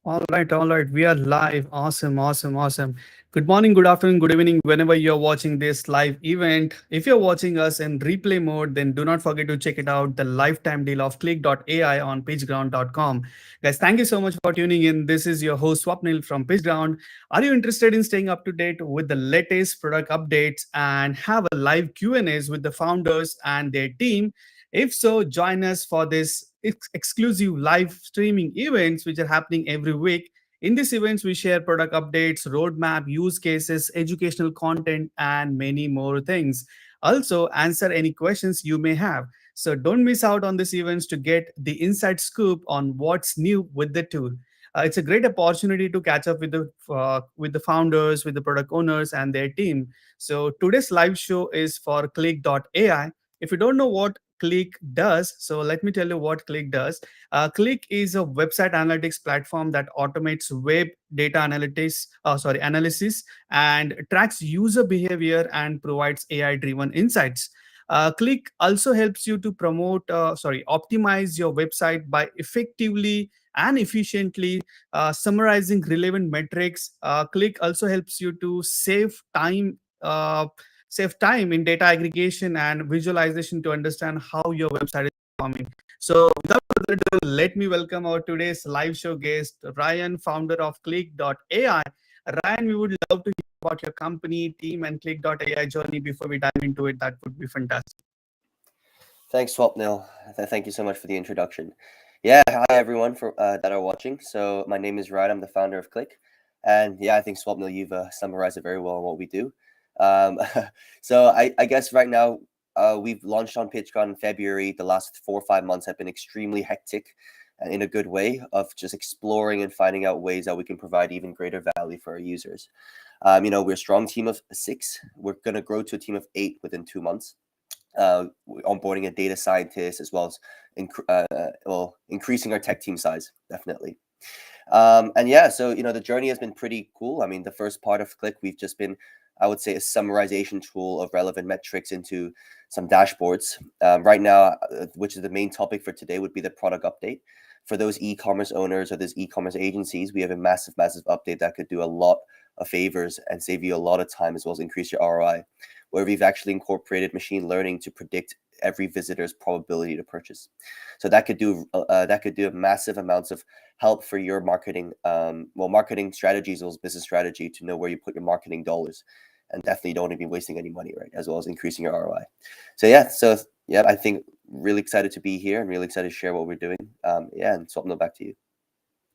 All right. We are live. Awesome, awesome, awesome. Good morning, good afternoon, good evening, whenever you're watching this live event. If you're watching us in replay mode, then do not forget to check it out, the lifetime deal of click.ai on pitchground.com. Guys, thank you so much for tuning in. This is your host, Swapnil from PitchGround. Are you interested in staying up to date with the latest product updates and have a live Q&As with the founders and their team? If so, join us for this exclusive live streaming events which are happening every week. In these events, we share product updates, roadmap, use cases, educational content, and many more things. Also, answer any questions you may have. So don't miss out on these events to get the inside scoop on what's new with the tool. It's a great opportunity to catch up with the founders, with the product owners, and their team. So today's live show is for Click.ai. If you don't know what Click does, so let me tell you what Click does. Click is a website analytics platform that automates web data analysis and tracks user behavior and provides AI-driven insights. Click also helps you to optimize your website by effectively and efficiently summarizing relevant metrics. Click also helps you to save time in data aggregation and visualization to understand how your website is performing. So, without further ado, let me welcome our today's live show guest, Ryan, founder of Click.ai. Ryan, we would love to hear about your company, team, and Click.ai journey before we dive into it. That would be fantastic. Thanks, Swapnil. Thank you so much for the introduction. Yeah, hi everyone for that are watching. So my name is Ryan. I'm the founder of Click, and yeah, I think Swapnil, you've summarized it very well on what we do. Um, so I guess right now we've launched on PitchGround in February. The last 4 or 5 months have been extremely hectic, and in a good way of just exploring and finding out ways that we can provide even greater value for our users. We're a strong team of 6. We're going to grow to a team of 8 within 2 months. Onboarding a data scientist as well as increasing our tech team size, definitely. And yeah, so the journey has been pretty cool. I mean, the first part of Click, we've just been, I would say, a summarization tool of relevant metrics into some dashboards. Right now, which is the main topic for today, would be the product update. For those e-commerce owners or those e-commerce agencies, we have a massive update that could do a lot of favors and save you a lot of time as well as increase your ROI, where we've actually incorporated machine learning to predict every visitor's probability to purchase. So that could do massive amounts of help for your marketing, marketing strategies as well as business strategy to know where you put your marketing dollars, and definitely don't want to be wasting any money, right? As well as increasing your ROI. So yeah, I think really excited to be here and really excited to share what we're doing. And Swapnil, back to you.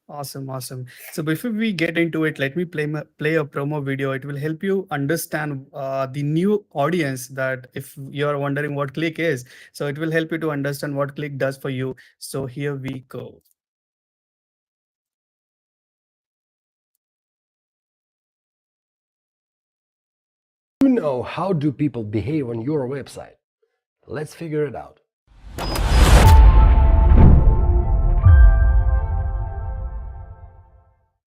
Awesome, awesome. So before we get into it, let me play a promo video. It will help you understand the new audience that if you're wondering what Click is, so it will help you to understand what Click does for you. So here we go. You know how do people behave on your website? Let's figure it out.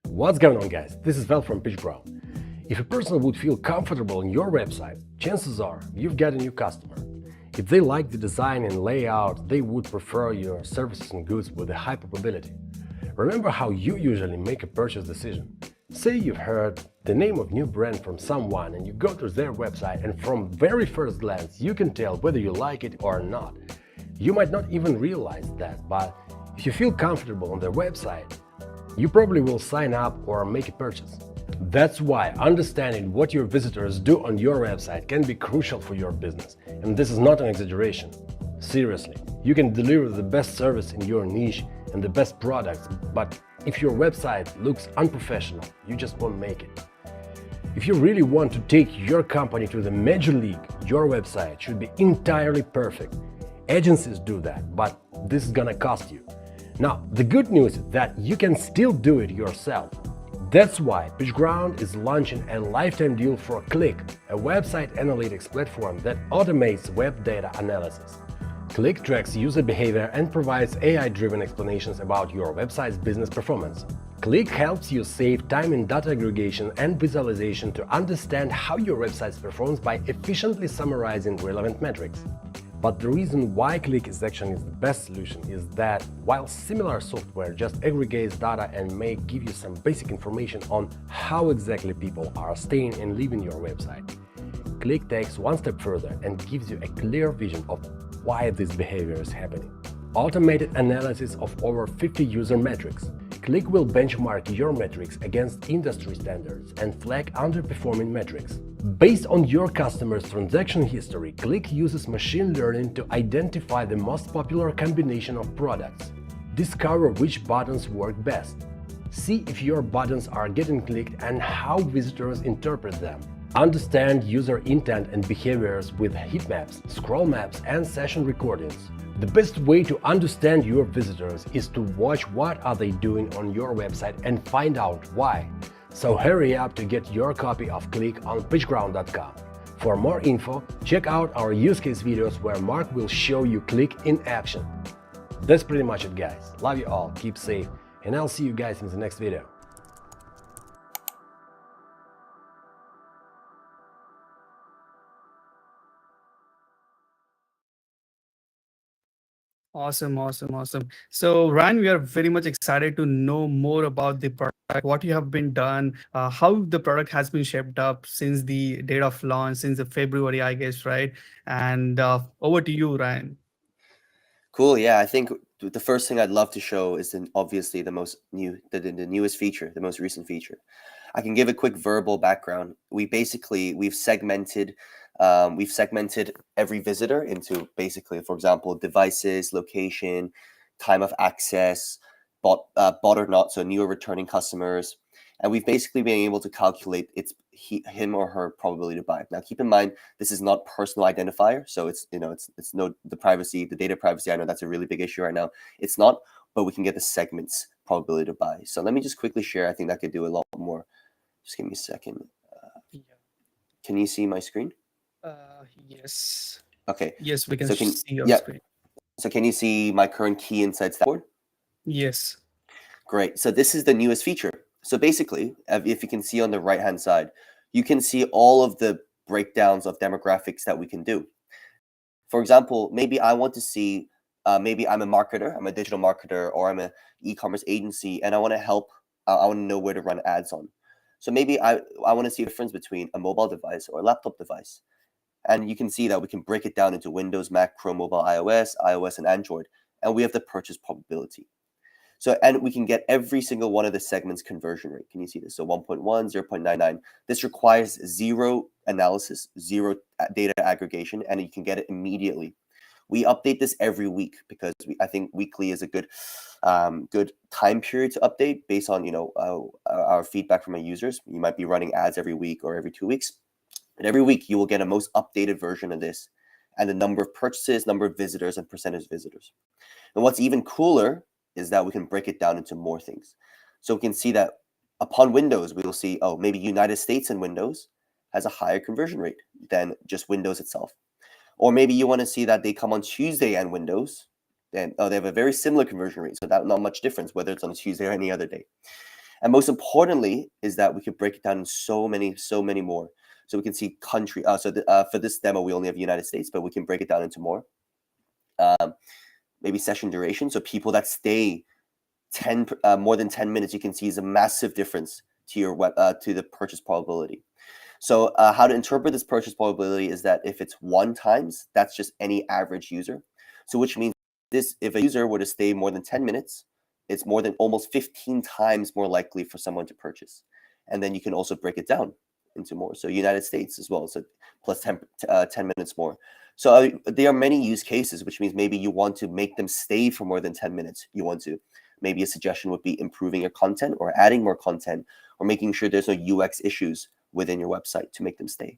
What's going on, guys? This is Val from PitchGround. If a person would feel comfortable on your website, chances are you've got a new customer. If they like the design and layout, they would prefer your services and goods with a high probability. Remember how you usually make a purchase decision. Say you've heard the name of new brand from someone and you go to their website, and from very first glance you can tell whether you like it or not. You might not even realize that, but if you feel comfortable on their website, you probably will sign up or make a purchase. That's why understanding what your visitors do on your website can be crucial for your business, and this is not an exaggeration. Seriously, you can deliver the best service in your niche and the best products, but if your website looks unprofessional, you just won't make it. If you really want to take your company to the major league, your website should be entirely perfect. Agencies do that, but this is gonna cost you. Now, the good news is that you can still do it yourself. That's why PitchGround is launching a lifetime deal for Click, a website analytics platform that automates web data analysis. Click tracks user behavior and provides AI-driven explanations about your website's business performance. Click helps you save time in data aggregation and visualization to understand how your website performs by efficiently summarizing relevant metrics. But the reason why Click is actually the best solution is that while similar software just aggregates data and may give you some basic information on how exactly people are staying and leaving your website, Click takes one step further and gives you a clear vision of why this behavior is happening. Automated analysis of over 50 user metrics. Click will benchmark your metrics against industry standards and flag underperforming metrics. Based on your customer's transaction history, Click uses machine learning to identify the most popular combination of products. Discover which buttons work best. See if your buttons are getting clicked and how visitors interpret them. Understand user intent and behaviors with heat maps, scroll maps, and session recordings. The best way to understand your visitors is to watch what are they doing on your website and find out why. So hurry up to get your copy of Click on PitchGround.com. For more info, check out our use case videos where Mark will show you Click in action. That's pretty much it, guys. Love you all, keep safe, and I'll see you guys in the next video. Awesome. So, Ryan, we are very much excited to know more about the product, what you have been done, how the product has been shaped up since the date of launch, since the February, I guess, right? And over to you, Ryan. Cool. Yeah, I think the first thing I'd love to show is obviously the newest feature, the most recent feature. I can give a quick verbal background. We've segmented every visitor into basically, for example, devices, location, time of access, bought or not, so new or returning customers. And we've basically been able to calculate him or her probability to buy. Now, keep in mind, this is not personal identifier. So it's no, the data privacy. I know that's a really big issue right now. It's not, but we can get the segments probability to buy. So let me just quickly share. I think that could do a lot more. Just give me a second. Can you see my screen? Yes. Okay. Yes, we can So see your screen. So can you see my current key insights dashboard? Yes. Great. So this is the newest feature. So basically, if you can see on the right-hand side, you can see all of the breakdowns of demographics that we can do. For example, maybe I want to see, maybe I'm a marketer, I'm a digital marketer, or I'm an e-commerce agency, and I want to help, I want to know where to run ads on. So maybe I want to see a difference between a mobile device or a laptop device. And you can see that we can break it down into Windows, Mac, Chrome, mobile, iOS, and Android. And we have the purchase probability. So, and we can get every single one of the segments conversion rate. Can you see this? So 1.1, 0.99. This requires zero analysis, zero data aggregation, and you can get it immediately. We update this every week because I think weekly is a good time period to update based on our feedback from our users. You might be running ads every week or every 2 weeks. And every week you will get a most updated version of this and the number of purchases, number of visitors, and percentage of visitors. And what's even cooler is that we can break it down into more things. So we can see that upon Windows, we will see, oh, maybe United States and Windows has a higher conversion rate than just Windows itself. Or maybe you want to see that they come on Tuesday and Windows, and they have a very similar conversion rate. So that not much difference, whether it's on a Tuesday or any other day. And most importantly is that we could break it down in so many more. So we can see country. For this demo, we only have United States, but we can break it down into more. Maybe session duration. So people that stay more than 10 minutes, you can see is a massive difference to your to the purchase probability. So how to interpret this purchase probability is that if it's 1 times, that's just any average user. So which means if a user were to stay more than 10 minutes, it's more than almost 15 times more likely for someone to purchase. And then you can also break it down into more. So United States as well, so plus 10 minutes more. So there are many use cases, which means maybe you want to make them stay for more than 10 minutes. Maybe a suggestion would be improving your content or adding more content or making sure there's no UX issues within your website to make them stay.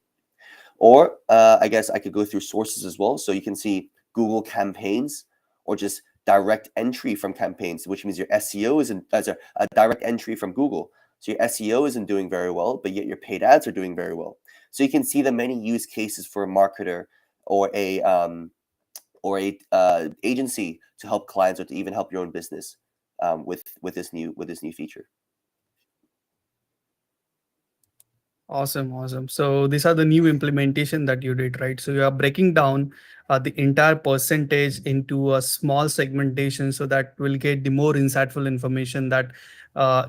Or I guess I could go through sources as well. So you can see Google campaigns or just direct entry from campaigns, which means your SEO isn't as a direct entry from Google. So your SEO isn't doing very well, but yet your paid ads are doing very well. So you can see the many use cases for a marketer or a agency to help clients or to even help your own business with this new feature. Awesome, awesome. So these are the new implementation that you did, right? So you are breaking down the entire percentage into a small segmentation so that we'll get the more insightful information that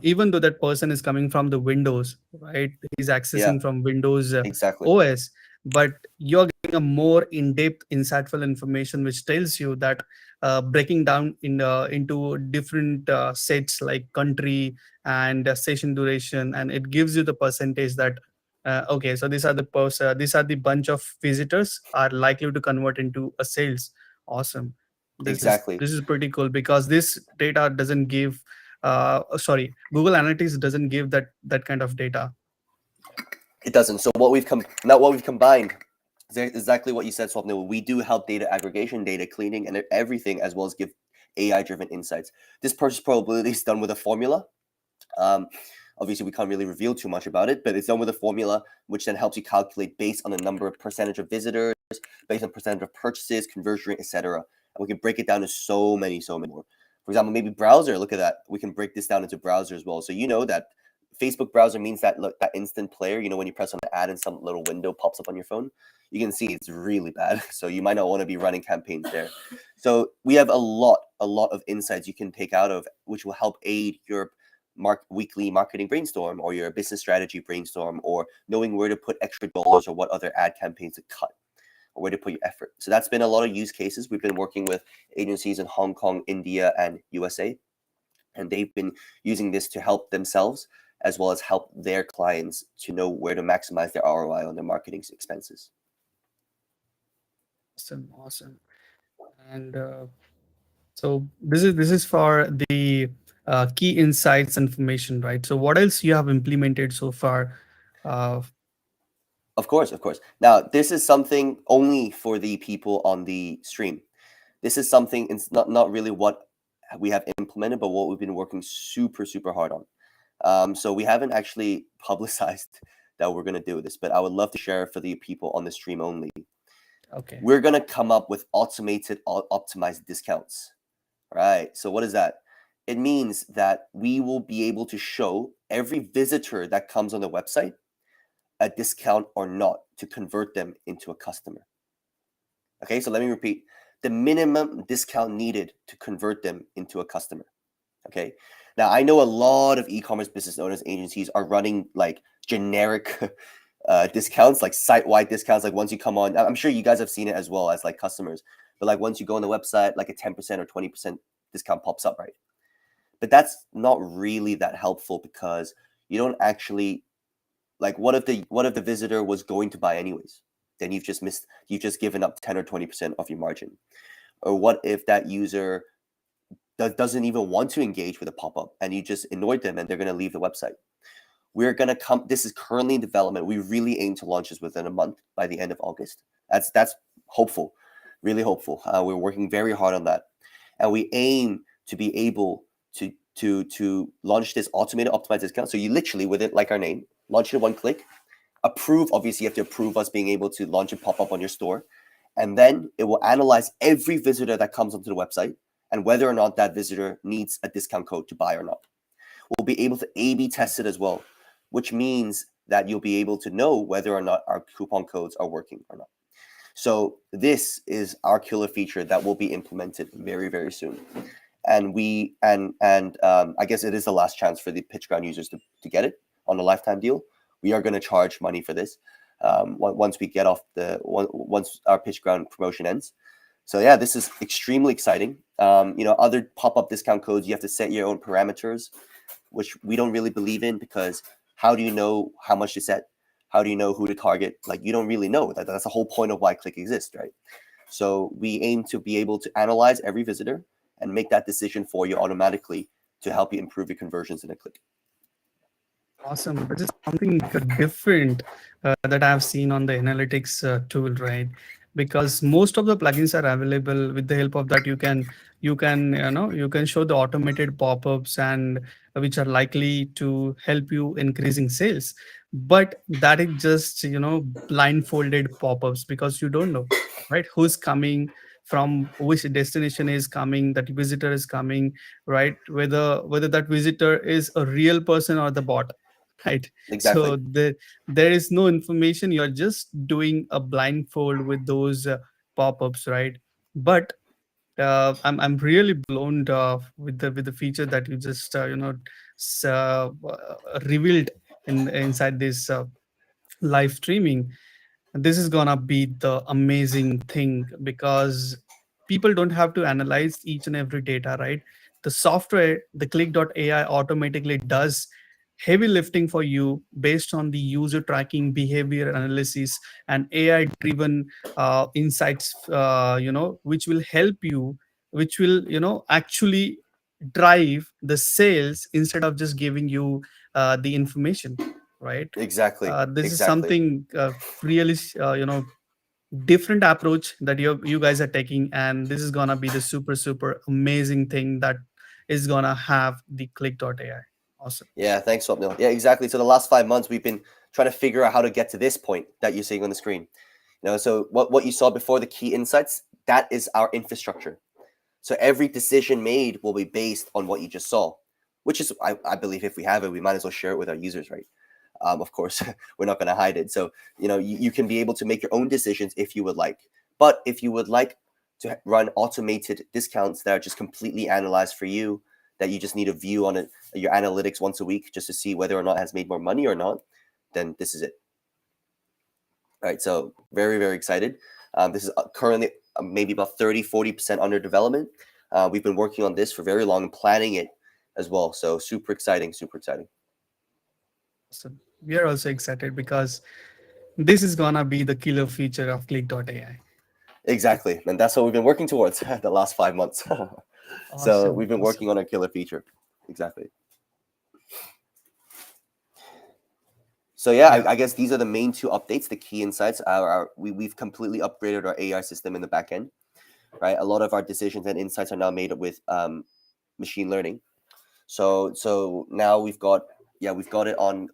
even though that person is coming from the Windows, right? He's Yeah, accessing from Windows exactly. OS, but you're getting a more in-depth, insightful information which tells you that breaking down into different sets like country and session duration, and it gives you the percentage that okay, so these are the bunch of visitors are likely to convert into a sales. Awesome. This is Exactly. this is pretty cool because this data doesn't give sorry, Google Analytics doesn't give that kind of data. It doesn't. So what we've not what we've combined is exactly what you said, Swapnil. We do help data aggregation, data cleaning, and everything, as well as give AI-driven insights. This purchase probability is done with a formula. Um, Obviously, we can't really reveal too much about it, but it's done with a formula which then helps you calculate based on the number of percentage of visitors, based on percentage of purchases, conversion rate, etc. And we can break it down to so many more. For example, maybe browser. Look at that. We can break this down into browser as well. So you know that Facebook browser means that that instant player. You know, when you press on an ad and some little window pops up on your phone, you can see it's really bad. So you might not want to be running campaigns there. So we have a lot of insights you can take out of, which will help aid your weekly marketing brainstorm or your business strategy brainstorm, or knowing where to put extra dollars or what other ad campaigns to cut or where to put your effort. So that's been a lot of use cases. We've been working with agencies in Hong Kong, India, and USA, and they've been using this to help themselves as well as help their clients to know where to maximize their ROI on their marketing expenses. Awesome, awesome. And so this is for the key insights information, right? So what else you have implemented so far? Uh, Of course, of course. Now, this is something only for the people on the stream. This is something, it's not really what we have implemented, but what we've been working super hard on. So we haven't actually publicized that we're going to do this, but I would love to share for the people on the stream only. okay. We're going to come up with automated optimized discounts, right? So what is that? It means that we will be able to show every visitor that comes on the website a discount or not to convert them into a customer. Okay, so let me repeat. The minimum discount needed to convert them into a customer. Okay, now I know a lot of e-commerce business owners, agencies are running like generic discounts, like site-wide discounts. Like once you come on, I'm sure you guys have seen it as well as like customers, but like once you go on the website, like a 10% or 20% discount pops up, right? But that's not really that helpful because you don't actually, like, what if the visitor was going to buy anyways? Then you've just given up 10 or 20% of your margin. Or what if that user doesn't even want to engage with a pop-up and you just annoyed them and they're going to leave the website? We're going to come, this is currently in development. We really aim to launch this within a month by the end of August. That's hopeful, really hopeful. We're working very hard on that. And we aim to be able to launch this automated optimized discount. So you literally, with it, like our name, launch it in one click, approve. Obviously, you have to approve us being able to launch a pop-up on your store. And then it will analyze every visitor that comes onto the website and whether or not that visitor needs a discount code to buy or not. We'll be able to A/B test it as well, which means that you'll be able to know whether or not our coupon codes are working or not. So this is our killer feature that will be implemented very soon. And I guess it is the last chance for the PitchGround users to get it on a lifetime deal. We are going to charge money for this once we get off once our PitchGround promotion ends. So yeah, this is extremely exciting. Other pop-up discount codes, you have to set your own parameters, which we don't really believe in, because how do you know how much to set? How do you know who to target? Like, you don't really know. That's the whole point of why Click exists, right? So we aim to be able to analyze every visitor and make that decision for you automatically to help you improve your conversions in a click. Awesome. This is something different that I've seen on the analytics tool, right? Because most of the plugins are available. With the help of that, you can show the automated pop-ups and which are likely to help you increasing sales. But that is just blindfolded pop-ups because you don't know, right? Who's coming, from which destination is coming, that visitor is coming, right? Whether that visitor is a real person or the bot. right? Exactly. So there is no information. You're just doing a blindfold with those pop-ups, right? But I'm really blown with the feature that you just revealed inside this live streaming. This is gonna be the amazing thing because people don't have to analyze each and every data, right? The software, the click.ai automatically does heavy lifting for you based on the user tracking, behavior analysis, and AI driven insights, which will help you, which will actually drive the sales instead of just giving you the information, right? Exactly. This is Exactly. something really different approach that you guys are taking, and this is gonna be the super amazing thing that is gonna have the click.ai. Awesome. Yeah, thanks, Swapnil. Yeah, exactly. So the last 5 months, we've been trying to figure out how to get to this point that you're seeing on the screen. So what you saw before, the key insights, that is our infrastructure. So every decision made will be based on what you just saw, which is, I believe, if we have it, we might as well share it with our users, right? Of course, we're not going to hide it. So, you can be able to make your own decisions if you would like. But if you would like to run automated discounts that are just completely analyzed for you, that you just need a view on it, your analytics once a week, just to see whether or not it has made more money or not, then this is it. All right, so very, very excited. This is currently maybe about 30-40% under development. We've been working on this for very long and planning it as well. So super exciting, super exciting. So we are also excited because this is gonna be the killer feature of click.ai. Exactly. And that's what we've been working towards the last 5 months. So we've been working on a killer feature. Exactly. So yeah, I guess these are the main two updates, the key insights. We've completely upgraded our AI system in the back end, right? A lot of our decisions and insights are now made with machine learning. So now we've got it on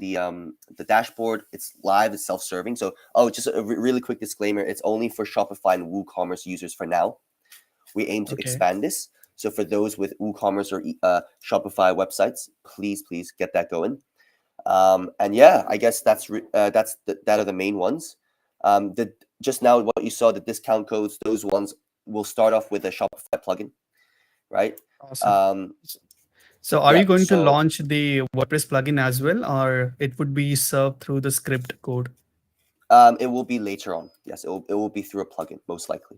the dashboard. It's live, it's self-serving. So just a really quick disclaimer, it's only for Shopify and WooCommerce users for now. We aim to expand this. So for those with WooCommerce or Shopify websites, please get that going. And yeah, I guess that are the main ones. Just now what you saw, the discount codes, those ones will start off with a Shopify plugin, right? Awesome. So are you going to launch the WordPress plugin as well, or it would be served through the script code? It will be later on. Yes, it will be through a plugin, most likely.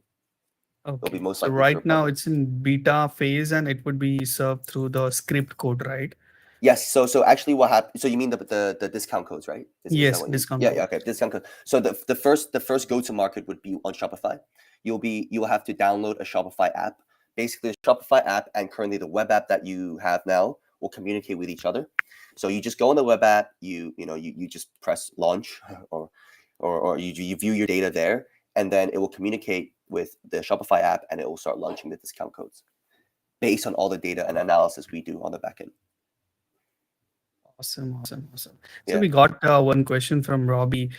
Okay. So right now it's in beta phase and it would be served through the script code, right? Yes. So actually what happened, so you mean the discount codes, right? Yes, discount code. Yeah, okay, discount code. So the first go to market would be on Shopify. You'll have to download a Shopify app. Basically, a Shopify app and currently the web app that you have now will communicate with each other. So you just go on the web app, you just press launch or you view your data there, and then it will communicate with the Shopify app and it will start launching the discount codes based on all the data and analysis we do on the back end. Awesome. So we got one question from Robbie.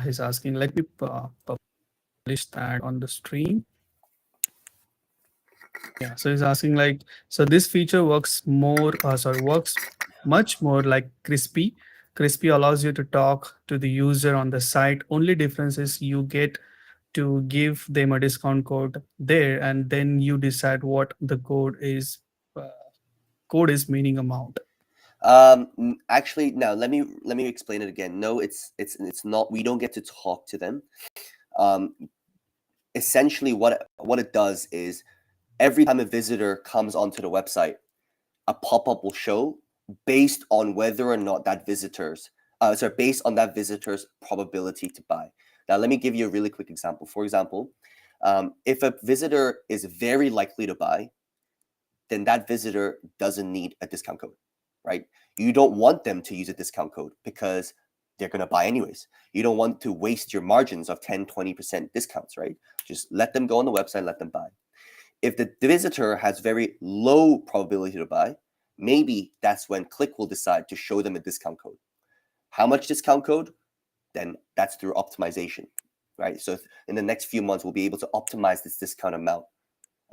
He's asking, let me publish that on the stream. Yeah, so he's asking so this feature works much more like Crispy. Crispy allows you to talk to the user on the site. Only difference is you get to give them a discount code there, and then you decide what the code is meaning amount. Actually, now let me explain it again. No, it's not. We don't get to talk to them. Essentially, what it does is every time a visitor comes onto the website, a pop-up will show based on whether or not that visitor's probability to buy. Now, let me give you a really quick example. For example, if a visitor is very likely to buy, then that visitor doesn't need a discount code, right? You don't want them to use a discount code because they're going to buy anyways. You don't want to waste your margins of 10-20% discounts, right? Just let them go on the website, let them buy. If the visitor has very low probability to buy, maybe that's when Click will decide to show them a discount code. How much discount code? Then that's through optimization, right? So in the next few months, we'll be able to optimize this discount amount.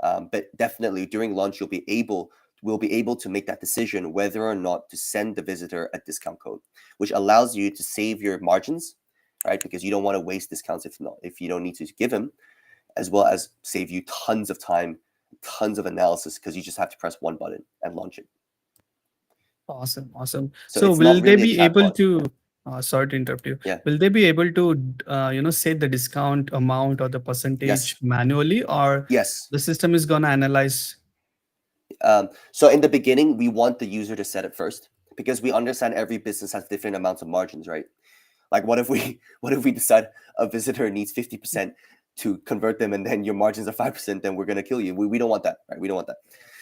But definitely during launch, you'll be able will be able to make that decision whether or not to send the visitor a discount code, which allows you to save your margins, right? Because you don't want to waste discounts if you don't need to give them, as well as save you tons of time, tons of analysis, because you just have to press one button and launch it. Awesome, awesome. So So it's will not they really a be able chatbot. to, sorry to interrupt you. Yeah. Will they be able to, set the discount amount or the percentage Yes. manually, or Yes. the system is going to analyze? So in the beginning, we want the user to set it first, because we understand every business has different amounts of margins, right? Like what if we decide a visitor needs 50% to convert them, and then your margins are 5%, then we're going to kill you. We don't want that, right? We don't want that.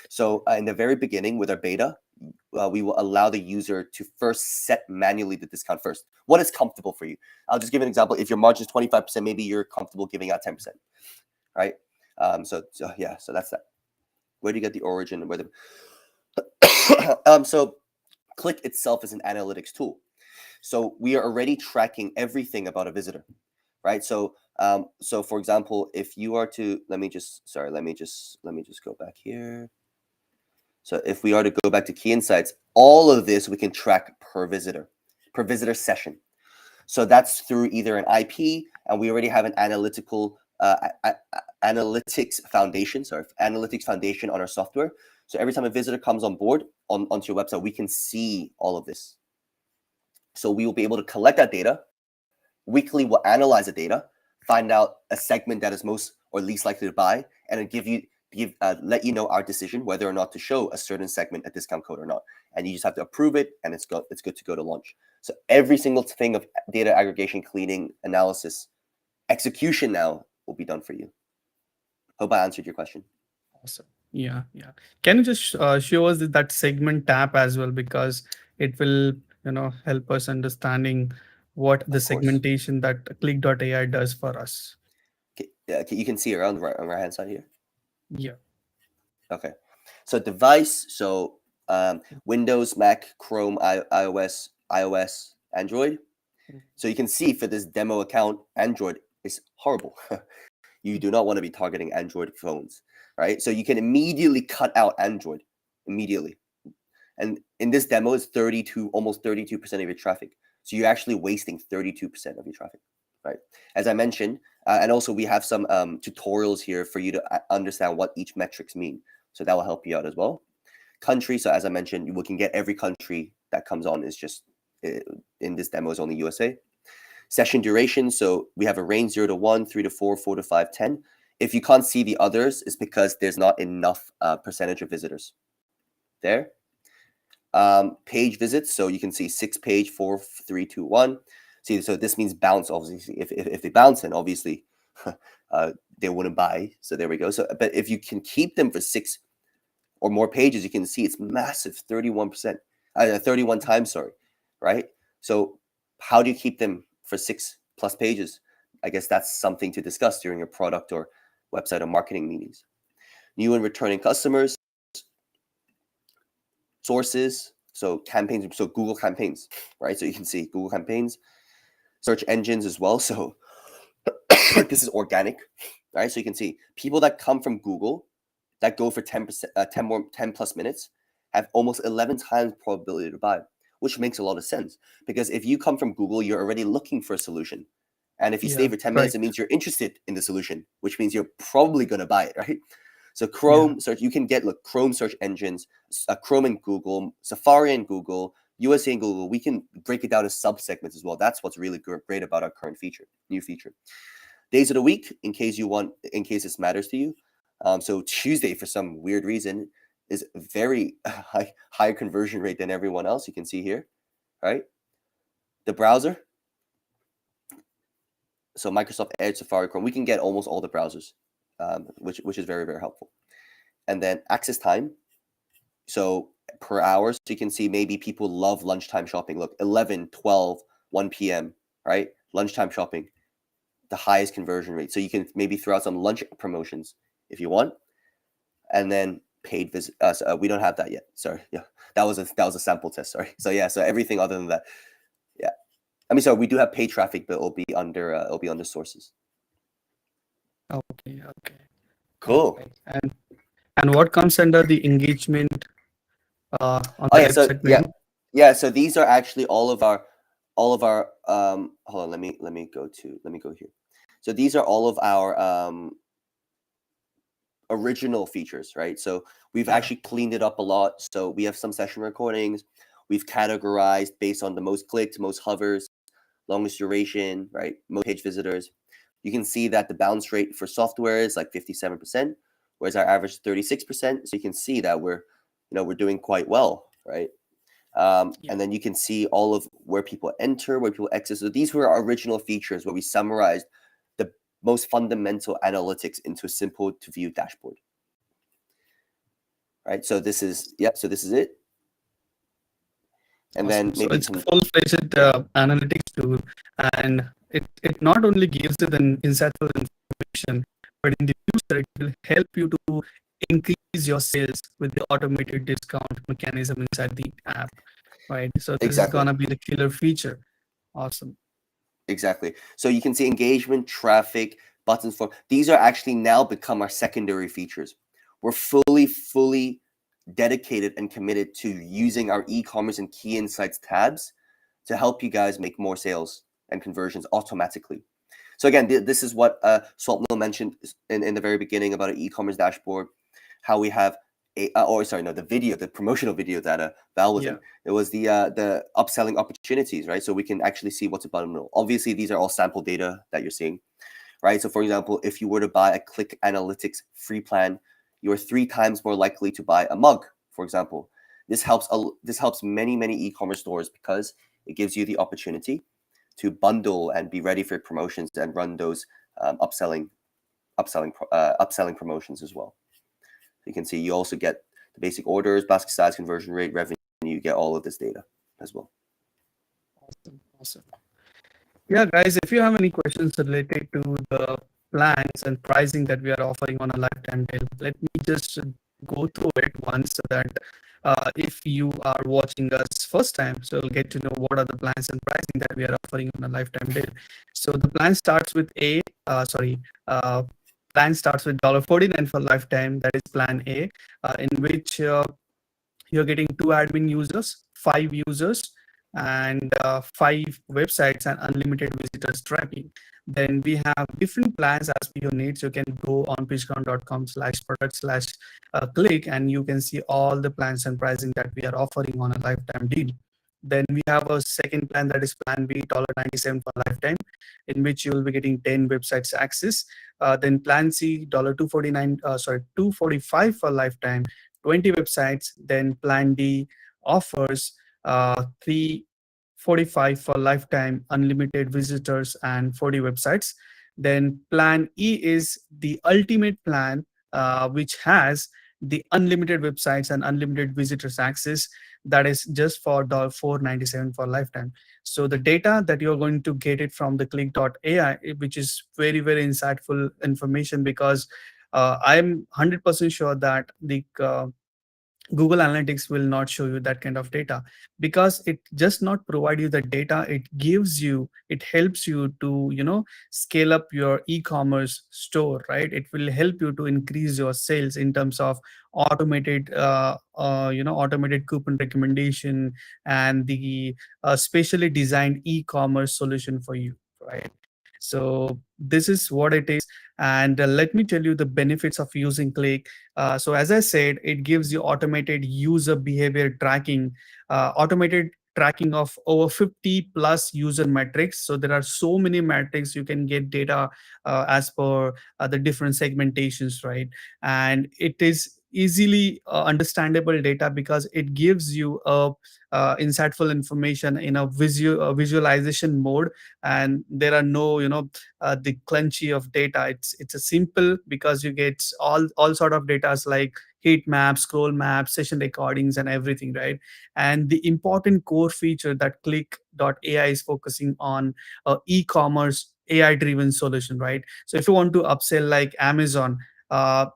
So in the very beginning with our beta, we will allow the user to first set manually the discount first. What is comfortable for you? I'll just give an example. If your margin is 25%, maybe you're comfortable giving out 10%, right? So that's that. Where do you get the origin? Where the so Click itself is an analytics tool. So we are already tracking everything about a visitor, right? So for example, if you are to let me just go back here. So if we are to go back to key insights, all of this we can track per visitor session. So that's through either an IP, and we already have an analytics foundation on our software. So every time a visitor comes on board onto your website, we can see all of this. So we will be able to collect that data. Weekly, we'll analyze the data, find out a segment that is most or least likely to buy, and then let you know our decision whether or not to show a certain segment a discount code or not. And you just have to approve it, and it's good to go to launch. So every single thing of data aggregation, cleaning, analysis, execution now will be done for you. Hope I answered your question. Awesome. Yeah. Can you just show us that segment tab as well, because it will help us understanding what the segmentation that Click.ai does for us. Okay, you can see around on the right hand side here. Yeah. Okay. So device. So Windows, Mac, Chrome, iOS, Android. So you can see for this demo account, Android is horrible. You do not want to be targeting Android phones, right? So you can immediately cut out Android immediately. And in this demo, it's almost 32% of your traffic. So you're actually wasting 32% of your traffic, right? As I mentioned, and also we have some tutorials here for you to understand what each metrics mean. So that will help you out as well. Country. So as I mentioned, we can get every country that comes on is just in this demo is only USA. Session duration. So we have a range 0 to 1, 3 to 4, 4 to 5, 10. If you can't see the others, it's because there's not enough percentage of visitors there. Page visits. So you can see 6 page, 4, 3, 2, 1. See, so this means bounce. Obviously, if they bounce, then obviously they wouldn't buy. So there we go. So, but if you can keep them for 6 or more pages, you can see it's massive, 31%, 31 times, sorry, right? So how do you keep them for 6+ pages? I guess that's something to discuss during your product or website or marketing meetings. New and returning customers. Sources, so campaigns, so Google campaigns, right? So you can see Google campaigns, search engines as well. So this is organic, right? So you can see people that come from Google that go for 10 plus minutes have almost 11 times probability to buy, which makes a lot of sense, because if you come from Google, you're already looking for a solution. And if you stay for 10 minutes, it means you're interested in the solution, which means you're probably going to buy it, right? So Chrome search, you can get Chrome search engines, Chrome and Google, Safari and Google, USA and Google. We can break it down to sub-segments as well. That's what's really great about our current new feature. Days of the week, in case this matters to you. So Tuesday, for some weird reason, is very high conversion rate than everyone else. You can see here, right? The browser. So Microsoft Edge, Safari, Chrome, we can get almost all the browsers, which is very, very helpful. And then access time. So per hour, so you can see maybe people love lunchtime shopping. Look, 11, 12, 1 p.m., right? Lunchtime shopping, the highest conversion rate. So you can maybe throw out some lunch promotions if you want. And then paid visit. We don't have that yet. Sorry. Yeah, that was a sample test. Sorry. So yeah. So everything other than that, yeah. I mean, so we do have paid traffic, but it'll be under sources. Okay. Cool. And what comes under the engagement on Oh the yeah, left so segment. yeah, so these are actually all of our hold on, let me go here. So these are all of our original features, right? So we've Yeah. actually cleaned it up a lot. So we have some session recordings. We've categorized based on the most clicked, most hovers, longest duration, right? Most page visitors. You can see that the bounce rate for software is like 57%, whereas our average is 36%. So you can see that we're doing quite well, right? Yeah. And then you can see all of where people enter, where people exit. So these were our original features where we summarized the most fundamental analytics into a simple to view dashboard. Right. So this is so this is it. And Awesome. then So maybe it's a some full-fledged analytics tool, and it not only gives you the insightful information, but in the future it will help you to increase your sales with the automated discount mechanism inside the app, right? So this is exactly. gonna be the killer feature. Awesome. Exactly. So you can see engagement, traffic, buttons for these are actually now become our secondary features. We're fully dedicated and committed to using our e-commerce and key insights tabs to help you guys make more sales and conversions automatically. So again, this is what Swapnil mentioned in the very beginning about an e-commerce dashboard, how we have the promotional video that Val was Yeah. in. It was the upselling opportunities, right? So we can actually see what's above and below. Obviously, these are all sample data that you're seeing, right? So for example, if you were to buy a Click Analytics free plan, you're 3 times more likely to buy a mug, for example. This helps many e-commerce stores because it gives you the opportunity to bundle and be ready for promotions and run those upselling promotions as well. So you can see you also get the basic orders, basket size, conversion rate, revenue. You get all of this data as well. Awesome. Awesome. Yeah, guys, if you have any questions related to the plans and pricing that we are offering on a lifetime deal, let me just go through it once so that if you are watching us first time, so you'll get to know what are the plans and pricing that we are offering on a lifetime deal. So the plan starts with plan starts with $49 for lifetime. That is plan A, in which you're getting 2 admin users, 5 users, and 5 websites and unlimited visitors tracking. Then we have different plans as per your needs. You can go on pitchground.com/product/click and you can see all the plans and pricing that we are offering on a lifetime deal. Then we have a second plan that is plan B, $97 for lifetime, in which you will be getting 10 websites access. Then plan C, $245 for lifetime, 20 websites. Then plan D offers 345 for lifetime, unlimited visitors and 40 websites. Then plan E is the ultimate plan, which has the unlimited websites and unlimited visitors access. That is just for $497 for lifetime. So the data that you're going to get it from the click.ai, which is very insightful information, because I'm 100% sure that the Google Analytics will not show you that kind of data, because it just not provide you the data. It helps you to, scale up your e-commerce store, right? It will help you to increase your sales in terms of automated coupon recommendation and the specially designed e-commerce solution for you, right? So this is what it is. And let me tell you the benefits of using Click. So as I said, it gives you automated user behavior tracking, automated tracking of over 50 plus user metrics. So there are so many metrics. You can get data as per the different segmentations, right? And it is easily understandable data because it gives you a insightful information in a visualization mode, and there are no the clunchy of data. It's a simple, because you get all sort of data like heat maps, scroll maps, session recordings, and everything, right? And the important core feature that click.ai is focusing on, e-commerce AI driven solution, right? So if you want to upsell like Amazon,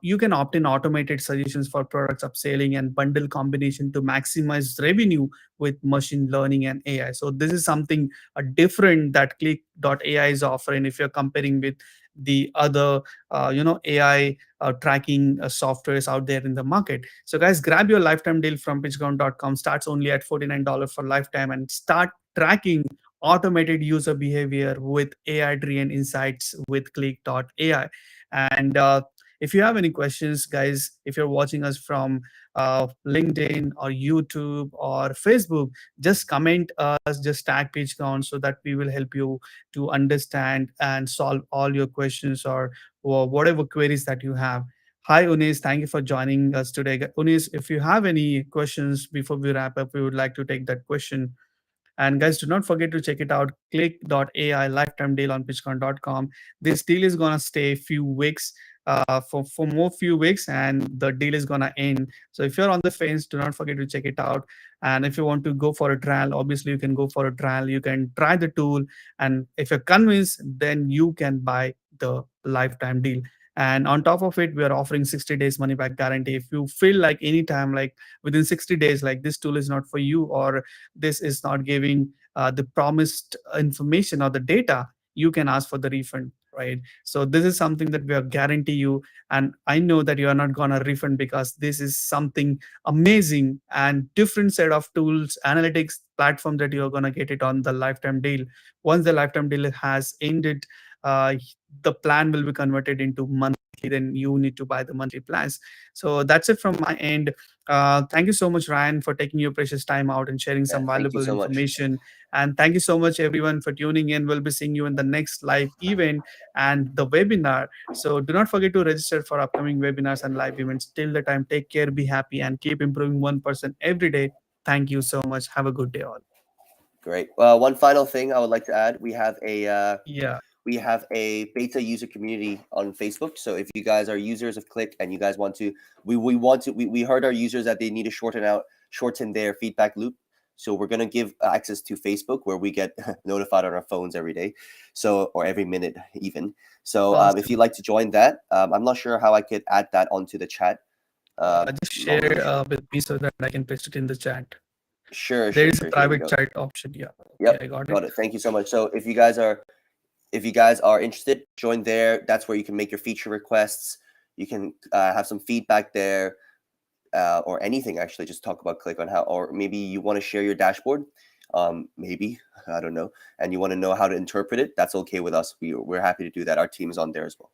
you can opt in automated suggestions for products upselling and bundle combination to maximize revenue with machine learning and AI. So this is something different that click.ai is offering if you're comparing with the other AI tracking softwares out there in the market. So guys, grab your lifetime deal from pitchground.com. Starts only at $49 for lifetime, and start tracking automated user behavior with AI driven insights with click.ai. And if you have any questions, guys, if you're watching us from LinkedIn or YouTube or Facebook, just comment us, just tag PitchGround, so that we will help you to understand and solve all your questions, or whatever queries that you have. Hi, Unis. Thank you for joining us today. Unis, if you have any questions before we wrap up, we would like to take that question. And guys, do not forget to check it out. Click.ai lifetime deal on pitchcon.com. This deal is gonna stay few weeks, for more few weeks, and the deal is gonna end. So if you're on the fence, do not forget to check it out. And if you want to go for a trial, obviously you can go for a trial. You can try the tool, and if you're convinced, then you can buy the lifetime deal. And on top of it, we are offering 60 days money back guarantee. If you feel like anytime, like within 60 days, like this tool is not for you, or this is not giving the promised information or the data, you can ask for the refund, right? So this is something that we are guarantee you, and I know that you are not gonna refund, because this is something amazing and different set of tools, analytics platform that you're gonna get it on the lifetime deal. Once the lifetime deal has ended, uh, the plan will be converted into monthly, then you need to buy the monthly plans. So that's it from my end. Thank you so much, Ryan, for taking your precious time out and sharing Yeah, some thank you valuable so much. information. And thank you so much, everyone, for tuning in. We'll be seeing you in the next live event and the webinar. So do not forget to register for upcoming webinars and live events. Till the time, take care, be happy, and keep improving 1% every day. Thank you so much. Have a good day, all. Great. One final thing I would like to add: we have Yeah. a beta user community on Facebook. So if you guys are users of Click and you guys want to, we heard our users that they need to shorten their feedback loop. So we're gonna give access to Facebook, where we get notified on our phones every day, or every minute even. So Awesome. if you'd like to join that, I'm not sure how I could add that onto the chat. Just Not really share sure. with me so that I can paste it in the chat. Sure, There sure, is a sure. Here we private go. chat option. Yeah. Okay, Yep, I got got it. it. Thank you so much. So if you guys are interested, join there. That's where you can make your feature requests. You can have some feedback there, or anything actually. Just talk about Click on how, or maybe you want to share your dashboard. Maybe I don't know, and you want to know how to interpret it. That's okay with us. We're happy to do that. Our team is on there as well.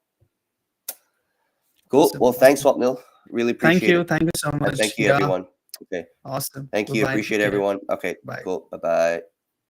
Cool. Awesome. Well, thanks, Awesome. Swapnil. Really Thank appreciate you. it. Thank you so And much. thank you, Yeah. everyone. Okay. Awesome. Thank you. Bye-bye. Appreciate Take care. everyone. Okay. Bye. Cool. Bye bye.